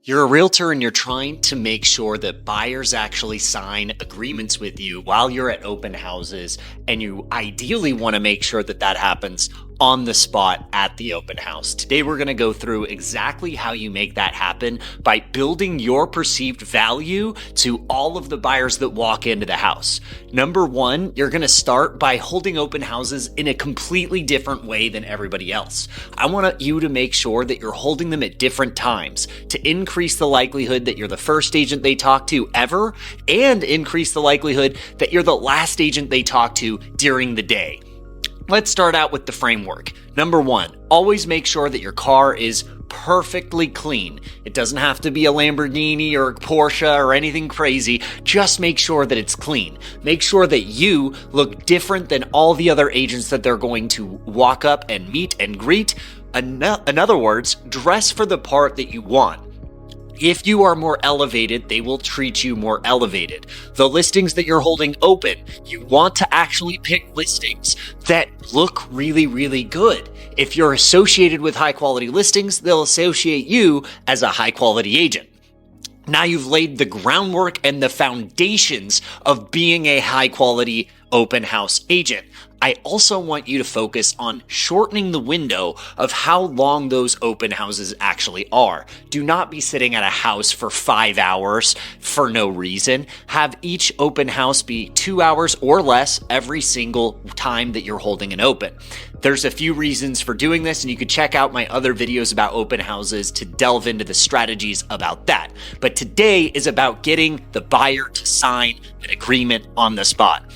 You're a realtor and you're trying to make sure that buyers actually sign agreements with you while you're at open houses, and you ideally want to make sure that that happens on the spot at the open house. Today, we're going to go through exactly how you make that happen by building your perceived value to all of the buyers that walk into the house. Number one, you're going to start by holding open houses in a completely different way than everybody else. I want you to make sure that you're holding them at different times to increase the likelihood that you're the first agent they talk to ever, and increase the likelihood that you're the last agent they talk to during the day. Let's start out with the framework. Number one, always make sure that your car is perfectly clean. It doesn't have to be a Lamborghini or a Porsche or anything crazy. Just make sure that it's clean. Make sure that you look different than all the other agents that they're going to walk up and meet and greet. In other words, dress for the part that you want. If you are more elevated, they will treat you more elevated. The listings that you're holding open, you want to actually pick listings that look really, really good. If you're associated with high quality listings, they'll associate you as a high quality agent. Now you've laid the groundwork and the foundations of being a high quality open house agent. I also want you to focus on shortening the window of how long those open houses actually are. Do not be sitting at a house for 5 hours for no reason. Have each open house be 2 hours or less every single time that you're holding an open. There's a few reasons for doing this, and you could check out my other videos about open houses to delve into the strategies about that. But today is about getting the buyer to sign an agreement on the spot.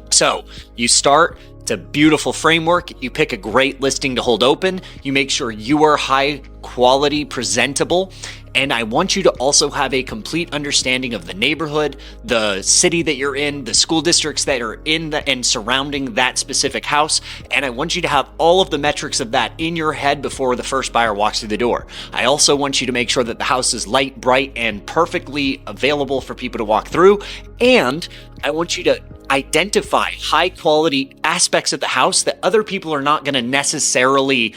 So you start. It's a beautiful framework. You pick a great listing to hold open. You make sure you are high quality, presentable. And I want you to also have a complete understanding of the neighborhood, the city that you're in, the school districts that are in and surrounding that specific house. And I want you to have all of the metrics of that in your head before the first buyer walks through the door. I also want you to make sure that the house is light, bright, and perfectly available for people to walk through. And I want you to identify high quality aspects of the house that other people are not going to necessarily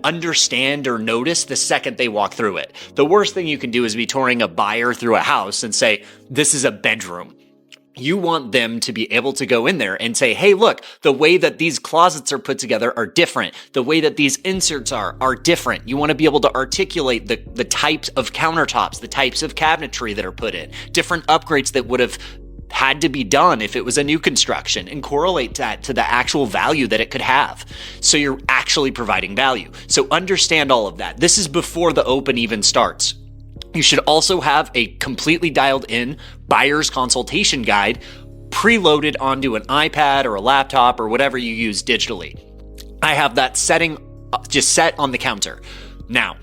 understand or notice the second they walk through it. The worst thing you can do is be touring a buyer through a house and say, this is a bedroom. You want them to be able to go in there and say, hey, look, the way that these closets are put together are different. The way that these inserts are different. You want to be able to articulate the types of countertops, the types of cabinetry that are put in, different upgrades that would have had to be done if it was a new construction, and correlate that to the actual value that it could have. So you're actually providing value. So understand all of that. This is before the open even starts. You should also have a completely dialed in buyer's consultation guide preloaded onto an iPad or a laptop or whatever you use digitally. I have that setting just set on the counter. Now,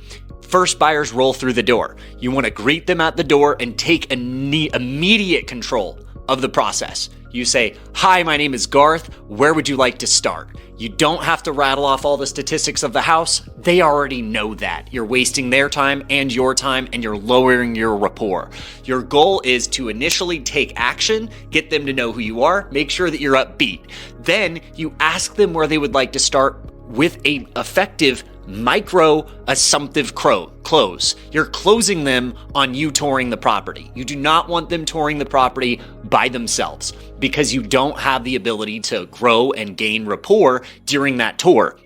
first buyers roll through the door. You want to greet them at the door and take immediate control of the process. You say, hi, my name is Garth. Where would you like to start? You don't have to rattle off all the statistics of the house. They already know that. You're wasting their time and your time, and you're lowering your rapport. Your goal is to initially take action, get them to know who you are, make sure that you're upbeat. Then you ask them where they would like to start with a effective micro assumptive close. You're closing them on you touring the property. You do not want them touring the property by themselves because you don't have the ability to grow and gain rapport during that tour.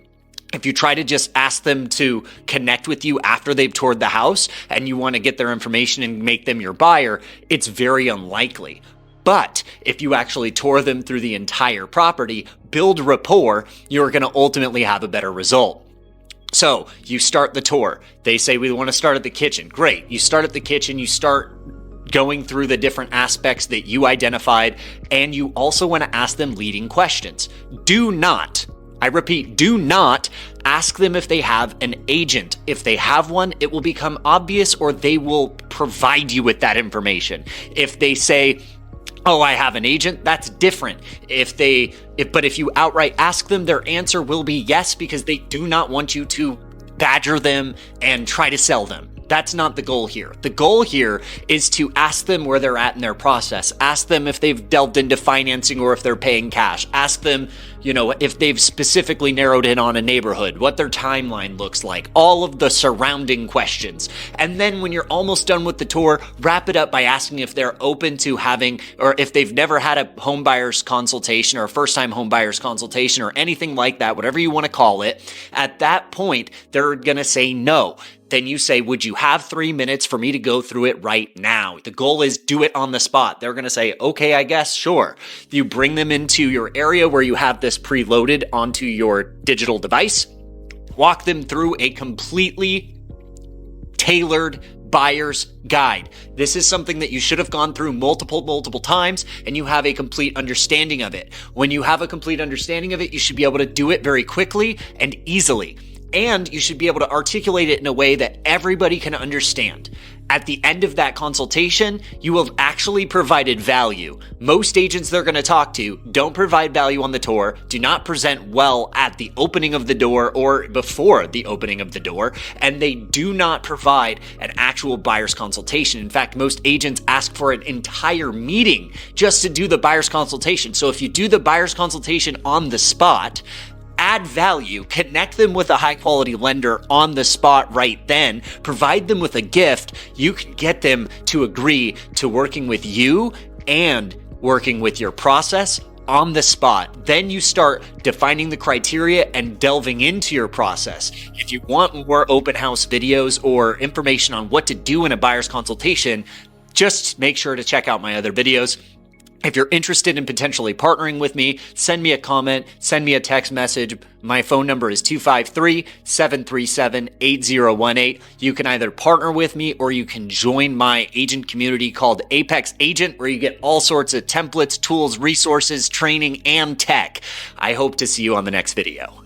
If you try to just ask them to connect with you after they've toured the house and you want to get their information and make them your buyer, it's very unlikely. But if you actually tour them through the entire property, build rapport, you're going to ultimately have a better result. So you start the tour. They say, we want to start at the kitchen. Great. You start at the kitchen. You start going through the different aspects that you identified. And you also want to ask them leading questions. Do not, I repeat, do not ask them if they have an agent. If they have one, it will become obvious, or they will provide you with that information. If they say, oh, I have an agent, that's different. But if you outright ask them, their answer will be yes, because they do not want you to badger them and try to sell them. That's not the goal here. The goal here is to ask them where they're at in their process. Ask them if they've delved into financing or if they're paying cash. Ask them, if they've specifically narrowed in on a neighborhood, what their timeline looks like, all of the surrounding questions. And then when you're almost done with the tour, wrap it up by asking if they're open to having, or if they've never had a home buyer's consultation or a first-time home buyer's consultation or anything like that, whatever you want to call it. At that point, they're going to say no. Then you say, would you have 3 minutes for me to go through it right now? The goal is do it on the spot. They're going to say, okay, I guess, sure. You bring them into your area where you have this preloaded onto your digital device. Walk them through a completely tailored buyer's guide. This is something that you should have gone through multiple times, and you have a complete understanding of it. When you have a complete understanding of it, you should be able to do it very quickly and easily. And you should be able to articulate it in a way that everybody can understand. At the end of that consultation, you will actually provided value. Most agents they're going to talk to don't provide value on the tour, do not present well at the opening of the door or before the opening of the door, and they do not provide an actual buyer's consultation. In fact, most agents ask for an entire meeting just to do the buyer's consultation. So if you do the buyer's consultation on the spot, add value, connect them with a high quality lender on the spot right then, provide them with a gift, you can get them to agree to working with you and working with your process on the spot. Then you start defining the criteria and delving into your process. If you want more open house videos or information on what to do in a buyer's consultation, just make sure to check out my other videos. If you're interested in potentially partnering with me, send me a comment, send me a text message. My phone number is 253-737-8018. You can either partner with me or you can join my agent community called Apex Agent, where you get all sorts of templates, tools, resources, training, and tech. I hope to see you on the next video.